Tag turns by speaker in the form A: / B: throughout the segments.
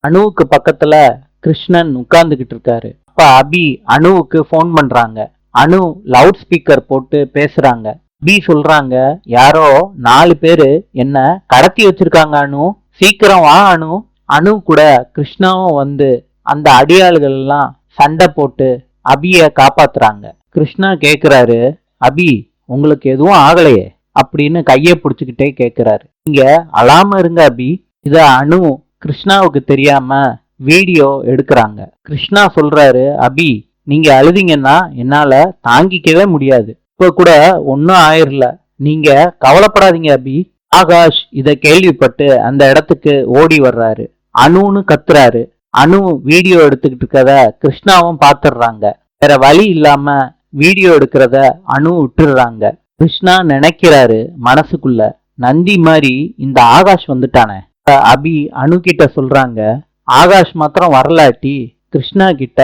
A: அணுவுக்கு பக்கத்துல கிருஷ்ணன் உட்கார்ந்துகிட்டு இருக்காரு. அப்ப அபி அணுவுக்கு போன் பண்றாங்க. அணு லவுட் ஸ்பீக்கர் போட்டு பேசுறாங்க. அபி சொல்றாங்க, யாரோ 4 பேரு என்ன கடத்தி வச்சிருக்காங்க அணு, சீக்கிரம் வா அணு. அணு கூட கிருஷ்ணாவும் வந்து அந்த அடியாளுகள் எல்லாம் சண்டை போட்டு அபிய காப்பாத்துறாங்க. கிருஷ்ணா கேக்குறாரு, அபி உங்களுக்கு எதுவும் ஆகலையே அப்படின்னு கைய பிடிச்சுக்கிட்டே கேக்குறாரு. நீங்க அழாம இருங்க அபி. இத அணு கிருஷ்ணாவுக்கு தெரியாம வீடியோ எடுக்கிறாங்க. கிருஷ்ணா சொல்றாரு, அபி நீங்க அழுதீங்கன்னா என்னால தாங்கிக்கவே முடியாது. இப்ப கூட ஒன்னும் ஆயிரல, நீங்க கவலைப்படாதீங்க அபி. ஆகாஷ் இத கேள்விப்பட்டு அந்த இடத்துக்கு ஓடி வர்றாரு. அணுன்னு கத்துறாரு. அணு வீடியோ எடுத்துக்கிட்டு இருக்கத கிருஷ்ணாவும் பாத்துடுறாங்க. வேற வழி இல்லாம வீடியோ எடுக்கிறத அணு விட்டுடுறாங்க. கிருஷ்ணா நினைக்கிறாரு மனசுக்குள்ள, நந்தி மாதிரி இந்த ஆகாஷ் வந்துட்டானே. அபி அணு கிட்ட சொல்றாங்க, ஆகாஷ் மாத்திரம் வரலாட்டி கிருஷ்ணா கிட்ட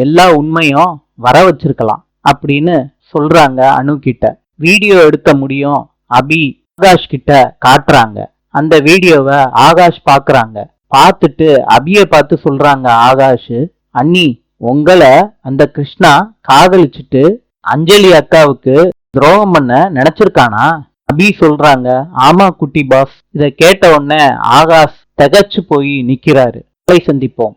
A: எல்லா உண்மையும் வர வச்சிருக்கலாம் அப்படின்னு சொல்றாங்க அணு கிட்ட. வீடியோ எடுத்த முடியும் அபி ஆகாஷ் கிட்ட காட்டுறாங்க. அந்த வீடியோவை ஆகாஷ் பாக்குறாங்க. பார்த்துட்டு அபிய பார்த்து சொல்றாங்க ஆகாஷ், அண்ணி உங்களை அந்த கிருஷ்ணா காதலிச்சுட்டு அஞ்சலி அக்காவுக்கு துரோகம் பண்ண நினைச்சிருக்கானா? அபி சொல்றாங்க, ஆமா குட்டி பாஸ். இத கேட்ட உடனே ஆகாஷ் திகச்சு போய் நிக்கிறாரு. சந்திப்போம்.